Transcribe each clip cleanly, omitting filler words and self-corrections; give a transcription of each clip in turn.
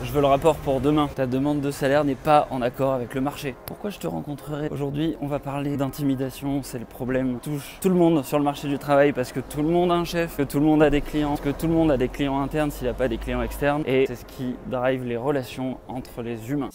je veux le rapport pour demain. Ta demande de salaire n'est pas en accord avec le marché. Pourquoi je te rencontrerai aujourd'hui? On va parler d'intimidation, c'est le problème qui touche tout le monde sur le marché du travail parce que tout le monde a un chef, que tout le monde a des clients, que tout le monde a des clients internes s'il n'a pas des clients externes et c'est ce qui drive les relations entre les humains.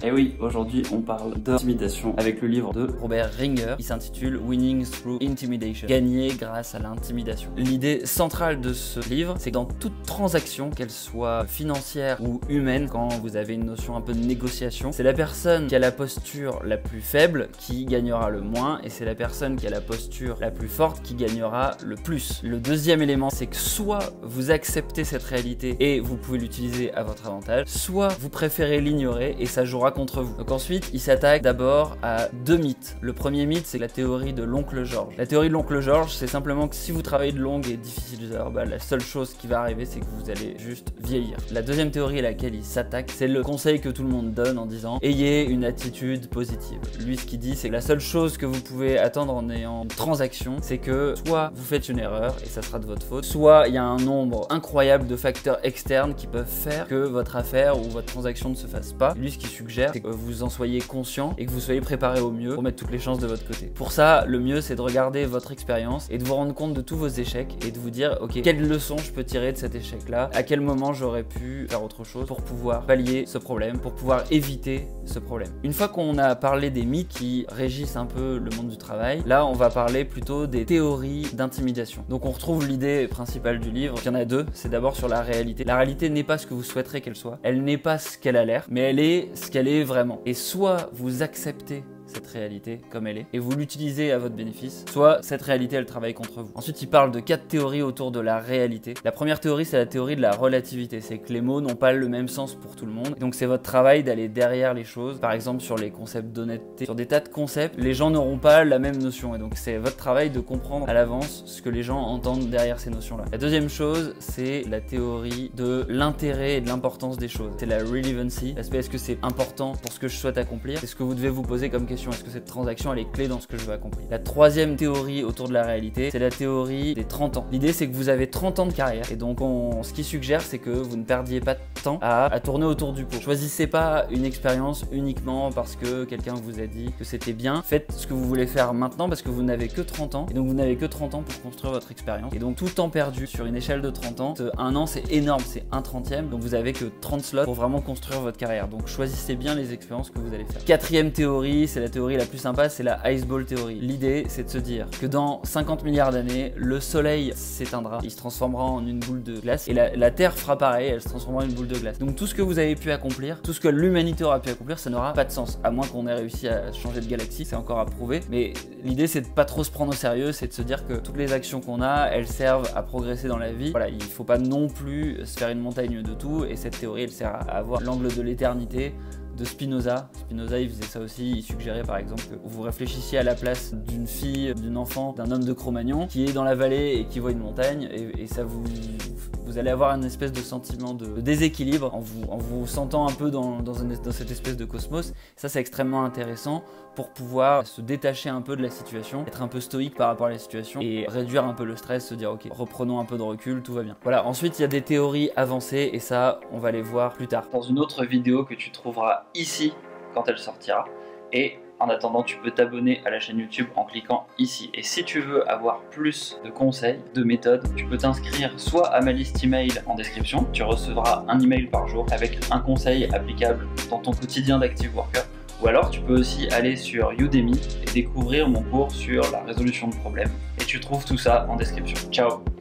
Et oui, aujourd'hui on parle d'intimidation avec le livre de Robert Ringer qui s'intitule Winning Through Intimidation. Gagner grâce à l'intimidation. L'idée centrale de ce livre, c'est que dans toute transaction, qu'elle soit financière ou humaine, quand vous avez une notion un peu de négociation, c'est la personne qui a la posture la plus faible qui gagnera le moins et c'est la personne qui a la posture la plus forte qui gagnera le plus. Le deuxième élément, c'est que soit vous acceptez cette réalité et vous pouvez l'utiliser à votre avantage, soit vous préférez l'ignorer et ça jouera contre vous. Donc ensuite, il s'attaque d'abord à deux mythes. Le premier mythe, c'est la théorie de l'oncle George. La théorie de l'oncle George, c'est simplement que si vous travaillez de longues et difficiles heures, la seule chose qui va arriver, c'est que vous allez juste vieillir. La deuxième théorie à laquelle il s'attaque, c'est le conseil que tout le monde donne en disant ayez une attitude positive. Lui, ce qu'il dit, c'est que la seule chose que vous pouvez attendre en ayant une transaction, c'est que soit vous faites une erreur et ça sera de votre faute, soit il y a un nombre incroyable de facteurs externes qui peuvent faire que votre affaire ou votre transaction ne se fasse pas. Lui, ce qu'il suggère, c'est que vous en soyez conscient et que vous soyez préparé au mieux pour mettre toutes les chances de votre côté. Pour ça, le mieux, c'est de regarder votre expérience et de vous rendre compte de tous vos échecs et de vous dire, ok, quelle leçon je peux tirer de cet échec-là? À quel moment j'aurais pu faire autre chose pour pouvoir pallier ce problème, pour pouvoir éviter ce problème? Une fois qu'on a parlé des mythes qui régissent un peu le monde du travail, là, on va parler plutôt des théories d'intimidation. Donc, on retrouve l'idée principale du livre. Il y en a deux. C'est d'abord sur la réalité. La réalité n'est pas ce que vous souhaiterez qu'elle soit. Elle n'est pas ce qu'elle a l'air, mais elle est ce qu'elle est vraiment. Et soit vous acceptez cette réalité comme elle est et vous l'utilisez à votre bénéfice, soit cette réalité elle travaille contre vous. Ensuite il parle de 4 théories autour de la réalité. La première théorie c'est la théorie de la relativité, c'est que les mots n'ont pas le même sens pour tout le monde, donc c'est votre travail d'aller derrière les choses. Par exemple sur les concepts d'honnêteté, sur des tas de concepts, les gens n'auront pas la même notion et donc c'est votre travail de comprendre à l'avance ce que les gens entendent derrière ces notions là. La deuxième chose c'est la théorie de l'intérêt et de l'importance des choses, c'est la relevancy. L'aspect est-ce que c'est important pour ce que je souhaite accomplir, c'est ce que vous devez vous poser comme question. Est-ce que cette transaction elle est clé dans ce que je veux accomplir? La troisième théorie autour de la réalité, c'est la théorie des 30 ans. L'idée c'est que vous avez 30 ans de carrière et donc ce qu'il suggère c'est que vous ne perdiez pas de temps à tourner autour du pot. Choisissez pas une expérience uniquement parce que quelqu'un vous a dit que c'était bien. Faites ce que vous voulez faire maintenant parce que vous n'avez que 30 ans et donc vous n'avez que 30 ans pour construire votre expérience. Et donc tout temps perdu sur une échelle de 30 ans, un an c'est énorme, c'est un trentième, donc vous avez que 30 slots pour vraiment construire votre carrière. Donc choisissez bien les expériences que vous allez faire. Quatrième théorie, c'est la théorie la plus sympa, c'est la Ice Ball théorie. L'idée, c'est de se dire que dans 50 milliards d'années, le soleil s'éteindra, il se transformera en une boule de glace et la Terre fera pareil, elle se transformera en une boule de glace. Donc tout ce que vous avez pu accomplir, tout ce que l'humanité aura pu accomplir, ça n'aura pas de sens, à moins qu'on ait réussi à changer de galaxie, c'est encore à prouver. Mais l'idée, c'est de pas trop se prendre au sérieux, c'est de se dire que toutes les actions qu'on a, elles servent à progresser dans la vie. Voilà, il faut pas non plus se faire une montagne de tout et cette théorie, elle sert à avoir l'angle de l'éternité de Spinoza. Spinoza il faisait ça aussi, il suggérait par exemple que vous réfléchissiez à la place d'une fille, d'un enfant, d'un homme de Cro-Magnon qui est dans la vallée et qui voit une montagne et ça vous allez avoir une espèce de sentiment de déséquilibre en vous sentant un peu dans cette espèce de cosmos. Ça c'est extrêmement intéressant pour pouvoir se détacher un peu de la situation, être un peu stoïque par rapport à la situation et réduire un peu le stress, se dire ok, reprenons un peu de recul, tout va bien. Voilà, ensuite il y a des théories avancées et ça on va les voir plus tard dans une autre vidéo que tu trouveras ici quand elle sortira. Et en attendant, tu peux t'abonner à la chaîne YouTube en cliquant ici. Et si tu veux avoir plus de conseils, de méthodes, tu peux t'inscrire soit à ma liste email en description, tu recevras un email par jour avec un conseil applicable dans ton quotidien d'active worker. Ou alors tu peux aussi aller sur Udemy et découvrir mon cours sur la résolution de problèmes. Et tu trouves tout ça en description. Ciao!